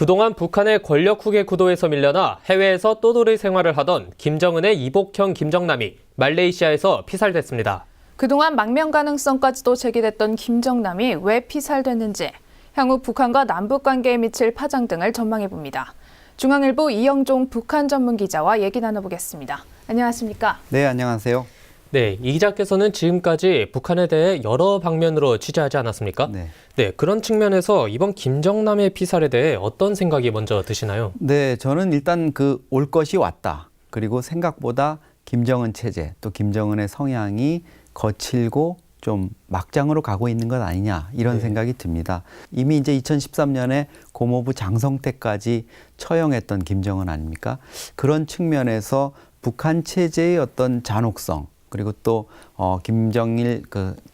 그동안 북한의 권력 후계 구도에서 밀려나 해외에서 떠돌이 생활을 하던 김정은의 이복형 김정남이 말레이시아에서 피살됐습니다. 그동안 망명 가능성까지도 제기됐던 김정남이 왜 피살됐는지, 향후 북한과 남북 관계에 미칠 파장 등을 전망해봅니다. 중앙일보 이영종 북한 전문 기자와 얘기 나눠보겠습니다. 안녕하십니까? 네, 안녕하세요. 네, 이 기자께서는 지금까지 북한에 대해 여러 방면으로 취재하지 않았습니까? 네, 그런 측면에서 이번 김정남의 피살에 대해 어떤 생각이 먼저 드시나요? 네, 저는 일단 올 것이 왔다. 그리고 생각보다 김정은 체제, 또 김정은의 성향이 거칠고 좀 막장으로 가고 있는 것 아니냐, 이런 생각이 듭니다. 이미 이제 2013년에 고모부 장성택까지 처형했던 김정은 아닙니까? 그런 측면에서 북한 체제의 어떤 잔혹성, 그리고 또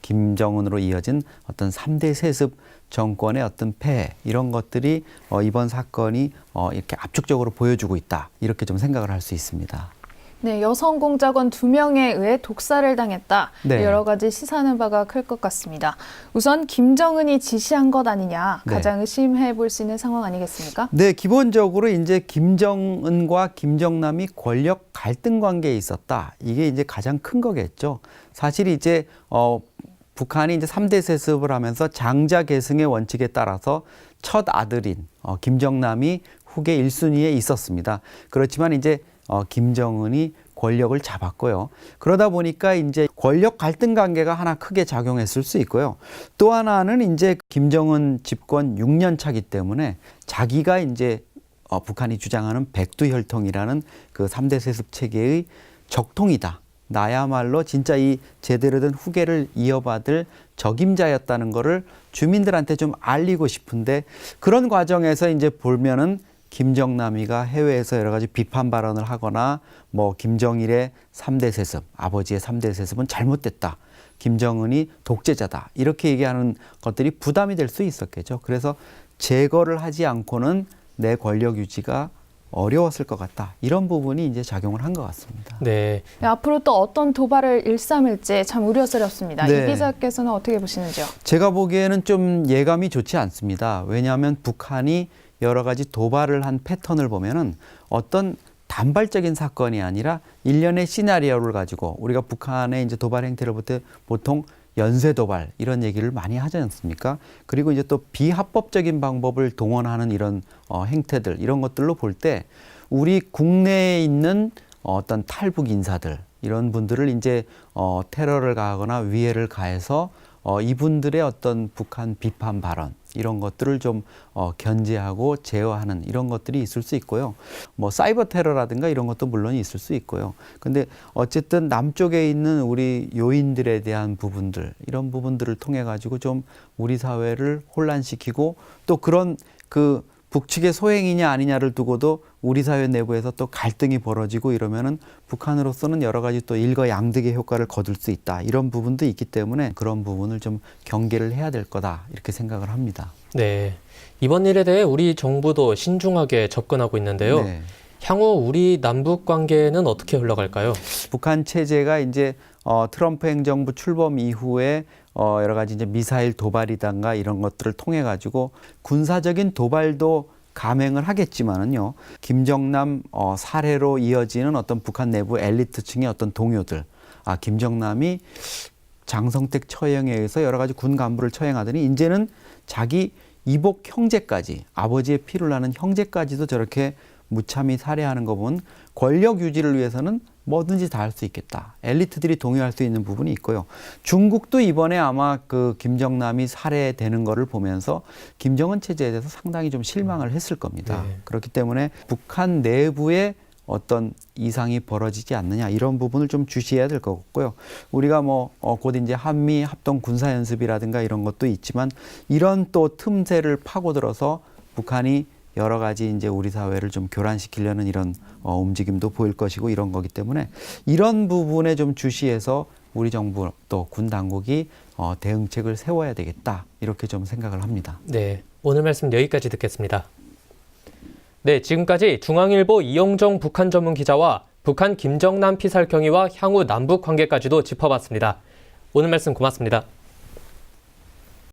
김정은으로 이어진 어떤 3대 세습 정권의 어떤 폐해, 이런 것들이 이번 사건이 이렇게 압축적으로 보여주고 있다, 이렇게 좀 생각을 할 수 있습니다. 네, 여성 공작원 2명에 의해 독살을 당했다. 네. 여러 가지 시사하는 바가 클 것 같습니다. 우선 김정은이 지시한 것 아니냐, 가장 의심해 볼 수 있는 상황 아니겠습니까? 네, 기본적으로 이제 김정은과 김정남이 권력 갈등 관계에 있었다. 이게 이제 가장 큰 거겠죠. 사실 이제 북한이 이제 3대 세습을 하면서 장자 계승의 원칙에 따라서 첫 아들인 김정남이 후계 1순위에 있었습니다. 그렇지만 이제 김정은이 권력을 잡았고요. 그러다 보니까 이제 권력 갈등 관계가 하나 크게 작용했을 수 있고요. 또 하나는 이제 김정은 집권 6년 차기 때문에 자기가 이제 북한이 주장하는 백두혈통이라는 그 3대 세습 체계의 적통이다. 나야말로 진짜 이 제대로 된 후계를 이어받을 적임자였다는 거를 주민들한테 좀 알리고 싶은데, 그런 과정에서 이제 보면은 김정남이가 해외에서 여러 가지 비판 발언을 하거나 뭐 김정일의 3대 세습, 아버지의 3대 세습은 잘못됐다, 김정은이 독재자다, 이렇게 얘기하는 것들이 부담이 될 수 있었겠죠. 그래서 제거를 하지 않고는 내 권력 유지가 어려웠을 것 같다, 이런 부분이 이제 작용을 한 것 같습니다. 네. 앞으로 또 어떤 도발을 일삼을지 참 우려스럽습니다. 네. 이 기자께서는 어떻게 보시는지요? 제가 보기에는 좀 예감이 좋지 않습니다. 왜냐하면 북한이 여러 가지 도발을 한 패턴을 보면은 어떤 단발적인 사건이 아니라 일련의 시나리오를 가지고, 우리가 북한의 이제 도발 행태를 볼 때 보통 연쇄 도발 이런 얘기를 많이 하지 않습니까? 그리고 이제 또 비합법적인 방법을 동원하는 이런 행태들, 이런 것들로 볼 때 우리 국내에 있는 어떤 탈북 인사들, 이런 분들을 이제 테러를 가하거나 위해를 가해서 이분들의 어떤 북한 비판 발언, 이런 것들을 좀 견제하고 제어하는 이런 것들이 있을 수 있고요. 뭐 사이버 테러라든가 이런 것도 물론 있을 수 있고요. 근데 어쨌든 남쪽에 있는 우리 요인들에 대한 부분들, 이런 부분들을 통해 가지고 좀 우리 사회를 혼란시키고, 또 그런 북측의 소행이냐 아니냐를 두고도 우리 사회 내부에서 또 갈등이 벌어지고 이러면은 북한으로서는 여러 가지 또 일거양득의 효과를 거둘 수 있다, 이런 부분도 있기 때문에 그런 부분을 좀 경계를 해야 될 거다, 이렇게 생각을 합니다. 네. 이번 일에 대해 우리 정부도 신중하게 접근하고 있는데요. 네. 향후 우리 남북 관계는 어떻게 흘러갈까요? 북한 체제가 이제 트럼프 행정부 출범 이후에 여러 가지 이제 미사일 도발이든가 이런 것들을 통해 가지고 군사적인 도발도 감행을 하겠지만은요, 김정남 살해로 이어지는 어떤 북한 내부 엘리트층의 어떤 동요들, 김정남이 장성택 처형에 의해서 여러 가지 군 간부를 처형하더니 이제는 자기 이복 형제까지, 아버지의 피를 나는 형제까지도 저렇게 무참히 살해하는 거 보면 권력 유지를 위해서는 뭐든지 다 할 수 있겠다, 엘리트들이 동요할 수 있는 부분이 있고요. 중국도 이번에 아마 김정남이 살해되는 거를 보면서 김정은 체제에 대해서 상당히 좀 실망을 했을 겁니다. 그렇기 때문에 북한 내부에 어떤 이상이 벌어지지 않느냐, 이런 부분을 좀 주시해야 될 것 같고요. 우리가 곧 이제 한미 합동 군사 연습이라든가 이런 것도 있지만, 이런 또 틈새를 파고들어서 북한이 여러 가지 이제 우리 사회를 좀 교란시키려는 이런 움직임도 보일 것이고, 이런 거기 때문에 이런 부분에 좀 주시해서 우리 정부 또 군 당국이 대응책을 세워야 되겠다, 이렇게 좀 생각을 합니다. 네, 오늘 말씀 여기까지 듣겠습니다. 네, 지금까지 중앙일보 이영종 북한 전문 기자와 북한 김정남 피살 경위와 향후 남북 관계까지도 짚어봤습니다. 오늘 말씀 고맙습니다.